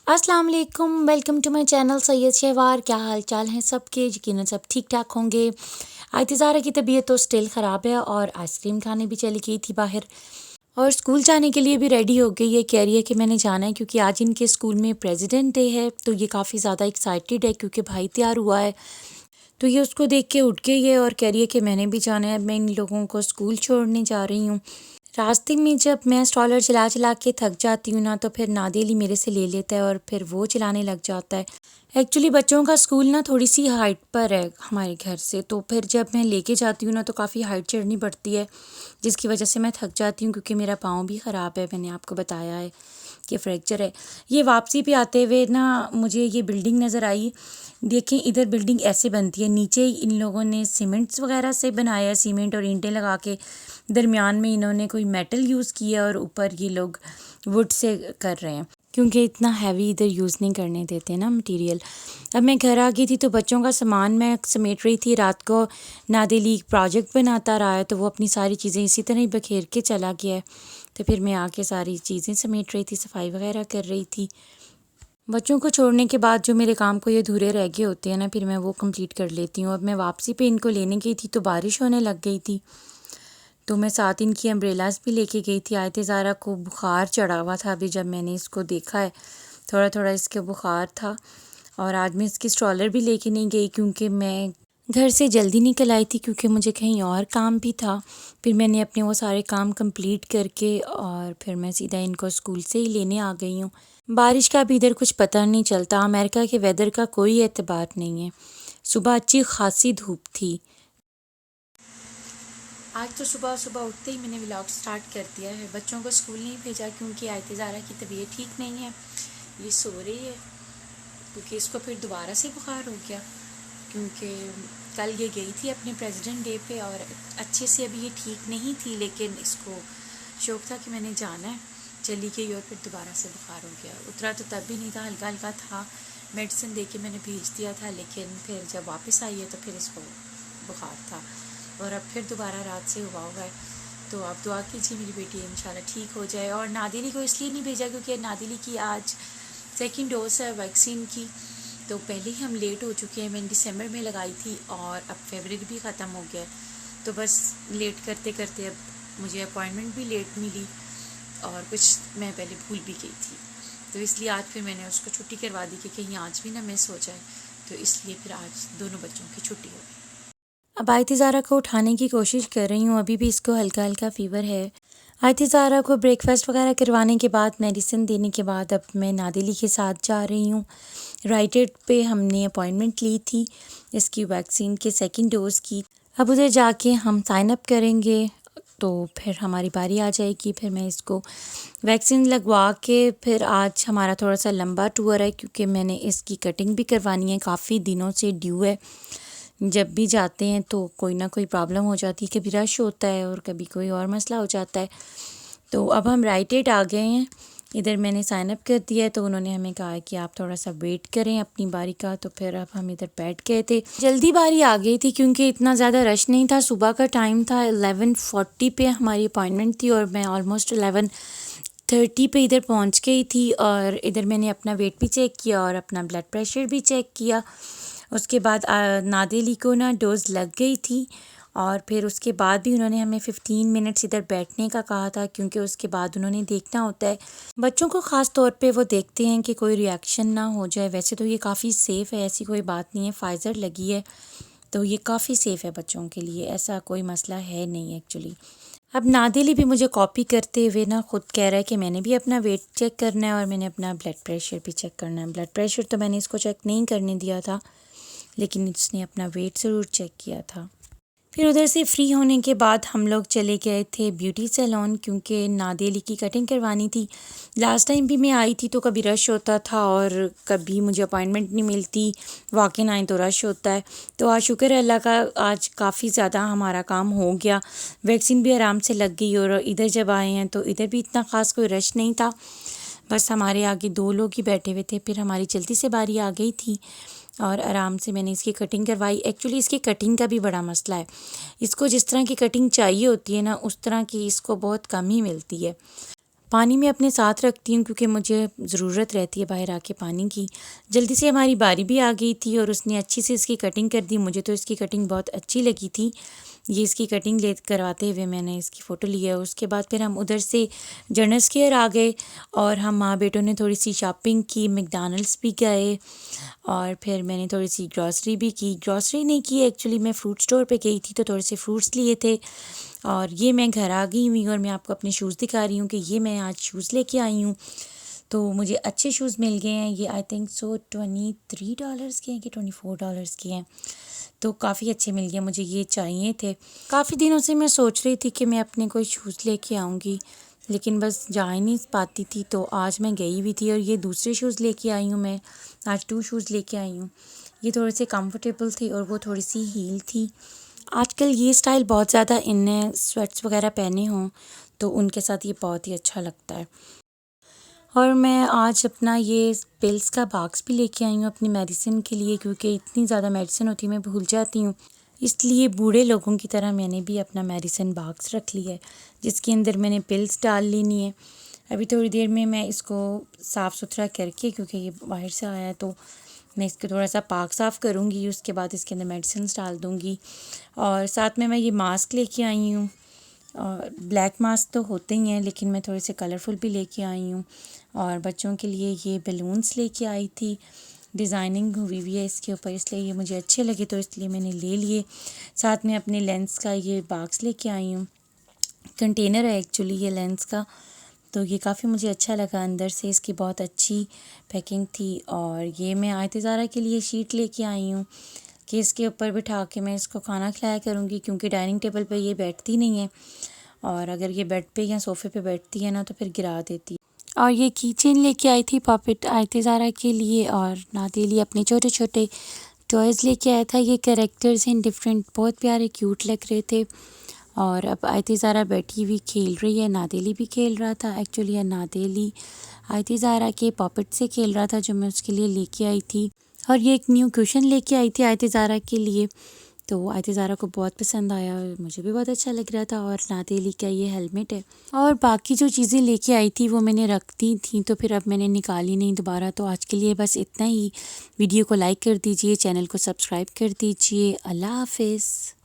अस्सलाम वालेकुम, welcome to my channel Syed Shahwar. क्या हाल चाल हैं सबके? यकीनन सब ठीक ठाक होंगे। आयतिज़ारा की तबीयत तो स्टिल ख़राब है और आइसक्रीम खाने भी चली गई थी बाहर और स्कूल जाने के लिए भी रेडी हो गई है। कह रही है कि मैंने जाना है क्योंकि आज इनके स्कूल में प्रेसिडेंट डे है। तो ये काफ़ी ज़्यादा एक्साइटेड है क्योंकि भाई तैयार हुआ है। तो ये उसको देख के उठ गई है और कह रही है कि मैंने भी जाना है। मैं इन लोगों को स्कूल छोड़ने जा रही हूँ। रास्ते में जब मैं स्ट्रॉलर चला चला के थक जाती हूँ ना, तो फिर नादिल मेरे से ले लेता है और फिर वो चलाने लग जाता है। एक्चुअली बच्चों का स्कूल ना थोड़ी सी हाइट पर है हमारे घर से, तो फिर जब मैं लेके जाती हूँ ना तो काफ़ी हाइट चढ़नी पड़ती है, जिसकी वजह से मैं थक जाती हूँ क्योंकि मेरा पाँव भी ख़राब है। मैंने आपको बताया है कि फ्रैक्चर है। ये वापसी पे आते हुए ना मुझे ये बिल्डिंग नज़र आई। देखें, इधर बिल्डिंग ऐसे बनती है, नीचे इन लोगों ने सीमेंट्स वगैरह से बनाया है, सीमेंट और ईंटें लगा के। दरमियान में इन्होंने कोई मेटल यूज़ किया और ऊपर ये लोग वुड से कर रहे हैं क्योंकि इतना हैवी इधर यूज़ नहीं करने देते ना मटेरियल। अब मैं घर आ गई थी तो बच्चों का सामान मैं समेट रही थी। रात को नादिल प्रोजेक्ट बनाता रहा है तो वो अपनी सारी चीज़ें इसी तरह ही बखेर के चला गया है। तो फिर मैं आके सारी चीज़ें समेट रही थी, सफाई वगैरह कर रही थी। बच्चों को छोड़ने के बाद जो मेरे काम को ये अधूरे रह गए होते हैं ना, फिर मैं वो कंप्लीट कर लेती हूँ। अब मैं वापसी पे इनको लेने गई थी तो बारिश होने लग गई थी, तो मैं साथ इनकी अम्ब्रेलास भी लेके गई थी। आयतिज़ारा को बुखार चढ़ा हुआ था। अभी जब मैंने इसको देखा है थोड़ा थोड़ा इसके बुखार था। और आज मैं इसकी स्ट्रॉलर भी लेके नहीं गई क्योंकि मैं घर से जल्दी निकल आई थी क्योंकि मुझे कहीं और काम भी था। फिर मैंने अपने वो सारे काम कंप्लीट करके और फिर मैं सीधा इनको स्कूल से ही लेने आ गई हूँ। बारिश का भी इधर कुछ पता नहीं चलता। अमेरिका के वेदर का कोई एतबार नहीं है। सुबह अच्छी खासी धूप थी। आज तो सुबह सुबह उठते ही मैंने व्लॉग स्टार्ट कर दिया है। बच्चों को स्कूल नहीं भेजा क्योंकि आयतिज़ारा की तबीयत ठीक नहीं है, ये सो रही है क्योंकि इसको फिर दोबारा से बुखार हो गया। क्योंकि कल ये गई थी अपने प्रेसिडेंट डे पे और अच्छे से अभी ये ठीक नहीं थी, लेकिन इसको शौक था कि मैंने जाना है, चली गई और फिर दोबारा से बुखार हो गया। उतरा तो तब भी नहीं था, हल्का हल्का था। मेडिसिन दे के मैंने भेज दिया था, लेकिन फिर जब वापस आई है तो फिर इसको बुखार था और अब फिर दोबारा रात से हुआ हुआ है। तो आप दुआ कीजिए मेरी बेटी इंशाल्लाह ठीक हो जाए। और नादिली को इसलिए नहीं भेजा क्योंकि नादिली की आज सेकंड डोज है वैक्सीन की, तो पहले ही हम लेट हो चुके हैं। मैंने दिसंबर में लगाई थी और अब फरवरी भी ख़त्म हो गया, तो बस लेट करते करते अब मुझे अपॉइंटमेंट भी लेट मिली और कुछ मैं पहले भूल भी गई थी। तो इसलिए आज फिर मैंने उसको छुट्टी करवा दी कि कहीं आज भी ना मिस हो जाए, तो इसलिए फिर आज दोनों बच्चों की छुट्टी हो गई। अब आयतिज़ारा को उठाने की कोशिश कर रही हूँ। अभी भी इसको हल्का हल्का फ़ीवर है। आयतिज़ारा को ब्रेकफास्ट वगैरह करवाने के बाद, मेडिसिन देने के बाद अब मैं नादिली के साथ जा रही हूँ। राइटेड पे हमने अपॉइंटमेंट ली थी इसकी वैक्सीन के सेकंड डोज़ की। अब उधर जाके हम साइन अप करेंगे तो फिर हमारी बारी आ जाएगी। फिर मैं इसको वैक्सीन लगवा के फिर आज हमारा थोड़ा सा लंबा टूर है क्योंकि मैंने इसकी कटिंग भी करवानी है। काफ़ी दिनों से ड्यू है। जब भी जाते हैं तो कोई ना कोई प्रॉब्लम हो जाती है, कभी रश होता है और कभी कोई और मसला हो जाता है। तो अब हम राइटेड आ गए हैं। इधर मैंने साइन अप कर दिया है तो उन्होंने हमें कहा कि आप थोड़ा सा वेट करें अपनी बारी का। तो फिर अब हम इधर बैठ गए थे। जल्दी बारी आ गई थी क्योंकि इतना ज़्यादा रश नहीं था। सुबह का टाइम था, 11:40 पे हमारी अपॉइंटमेंट थी और मैं ऑलमोस्ट 11:30 पे इधर पहुंच गई थी। और इधर मैंने अपना वेट भी चेक किया और अपना ब्लड प्रेशर भी चेक किया। उसके बाद नादिली को ना डोज़ लग गई थी और फिर उसके बाद भी उन्होंने हमें 15 मिनट्स इधर बैठने का कहा था क्योंकि उसके बाद उन्होंने देखना होता है बच्चों को। ख़ास तौर पे वो देखते हैं कि कोई रिएक्शन ना हो जाए। वैसे तो ये काफ़ी सेफ़ है, ऐसी कोई बात नहीं है। फाइज़र लगी है तो ये काफ़ी सेफ़ है बच्चों के लिए, ऐसा कोई मसला है नहीं एक्चुअली। अब नादिली भी मुझे कॉपी करते हुए ना खुद कह रहा है कि मैंने भी अपना वेट चेक करना है और मैंने अपना ब्लड प्रेशर भी चेक करना है। ब्लड प्रेशर तो मैंने इसको चेक नहीं करने दिया था, लेकिन इसने अपना वेट ज़रूर चेक किया था। फिर उधर से फ्री होने के बाद हम लोग चले गए थे ब्यूटी सैलून क्योंकि नादिली की कटिंग करवानी थी। लास्ट टाइम भी मैं आई थी तो कभी रश होता था और कभी मुझे अपॉइंटमेंट नहीं मिलती। वॉक इन आए तो रश होता है। तो आज शुक्र है अल्लाह का, आज काफ़ी ज़्यादा हमारा काम हो गया। वैक्सीन भी आराम से लग गई और इधर जब आए हैं तो इधर भी इतना ख़ास कोई रश नहीं था। बस हमारे आगे 2 लोग ही बैठे हुए थे। फिर हमारी जल्दी से बारी आ गई थी और आराम से मैंने इसकी कटिंग करवाई। एक्चुअली इसकी कटिंग का भी बड़ा मसला है, इसको जिस तरह की कटिंग चाहिए होती है ना उस तरह की इसको बहुत कम ही मिलती है। पानी मैं अपने साथ रखती हूँ क्योंकि मुझे ज़रूरत रहती है बाहर आके पानी की। जल्दी से हमारी बारी भी आ गई थी और उसने अच्छी से इसकी कटिंग कर दी। मुझे तो इसकी कटिंग बहुत अच्छी लगी थी। ये इसकी कटिंग ले करवाते हुए मैंने इसकी फ़ोटो लिया। उसके बाद फिर हम उधर से जनरल स्केयर आ गए और हम माँ बेटों ने थोड़ी सी शॉपिंग की, मैकडॉनल्ड्स भी गए और फिर मैंने थोड़ी सी ग्रॉसरी भी की। ग्रॉसरी नहीं की एक्चुअली, मैं फ़्रूट स्टोर पे गई थी तो थोड़े से फ्रूट्स लिए थे और ये मैं घर आ गई हुई और मैं आपको अपने शूज़ दिखा रही हूँ कि ये मैं आज शूज़ लेके आई हूँ। तो मुझे अच्छे शूज़ मिल गए हैं। ये आई थिंक सो $23 के हैं कि $24 के हैं, तो काफ़ी अच्छे मिल गए। मुझे ये चाहिए थे। काफ़ी दिनों से मैं सोच रही थी कि मैं अपने कोई शूज़ लेके आऊँगी, लेकिन बस जा ही नहीं पाती थी। तो आज मैं गई हुई थी और ये दूसरे शूज़ लेके आई हूँ। मैं आज 2 शूज़ लेके आई हूँ। ये थोड़े से कंफर्टेबल थे और वो थोड़ी सी हील थी। आजकल ये स्टाइल बहुत ज़्यादा इन है, स्वेट्स वगैरह पहने हों तो उनके साथ ये बहुत ही अच्छा लगता है। और मैं आज अपना ये पिल्स का बॉक्स भी लेके आई हूँ अपनी मेडिसिन के लिए, क्योंकि इतनी ज़्यादा मेडिसिन होती है मैं भूल जाती हूँ। इसलिए बूढ़े लोगों की तरह मैंने भी अपना मेडिसिन बॉक्स रख लिया है जिसके अंदर मैंने पिल्स डाल लेनी है। अभी थोड़ी देर में मैं इसको साफ़ सुथरा करके, क्योंकि ये बाहर से आया है तो मैं इसको थोड़ा सा पाक साफ़ करूँगी। उसके बाद इसके अंदर मेडिसिन डाल दूँगी और साथ में मैं ये मास्क लेके आई हूँ। और ब्लैक मास्क तो होते ही हैं लेकिन मैं थोड़े से कलरफुल भी लेके आई हूँ। और बच्चों के लिए ये बलून्स लेके आई थी, डिज़ाइनिंग हुई हुई है इसके ऊपर, इसलिए ये मुझे अच्छे लगे तो इसलिए मैंने ले लिए। साथ में अपने लेंस का ये बॉक्स लेके आई हूँ, कंटेनर है एक्चुअली ये लेंस का। तो ये काफ़ी मुझे अच्छा लगा, अंदर से इसकी बहुत अच्छी पैकिंग थी। और ये मैं आयते ज़ारा के लिए शीट लेके आई हूँ कि इसके ऊपर बिठा के मैं इसको खाना खिलाया करूँगी, क्योंकि डाइनिंग टेबल पे ये बैठती नहीं है और अगर ये बेड पे या सोफ़े पे बैठती है ना तो फिर गिरा देती। और ये की चेन लेके आई थी पॉपिट आयते ज़ारा के लिए, और नादे लिए अपने छोटे छोटे टॉयज़ लेके आया था। ये कैरेक्टर्स हैं डिफरेंट, बहुत प्यारे क्यूट लग रहे थे। और अब आयते ज़ारा बैठी हुई खेल रही है, नादेली भी खेल रहा था। एक्चुअली नादेली आयते ज़ारा के पॉपिट से खेल रहा था जो मैं उसके लिए लेके आई थी। और ये एक न्यू क्वेश्चन लेके आई थी आयते ज़ारा के लिए, तो आयते ज़ारा को बहुत पसंद आया और मुझे भी बहुत अच्छा लग रहा था। और नादेली का ये हेलमेट है। और बाकी जो चीज़ें लेके आई थी वो मैंने रख दी थी तो फिर अब मैंने निकाली नहीं दोबारा। तो आज के लिए बस इतना ही। वीडियो को लाइक कर दीजिए, चैनल को सब्सक्राइब कर दीजिए। अल्लाह हाफिज़।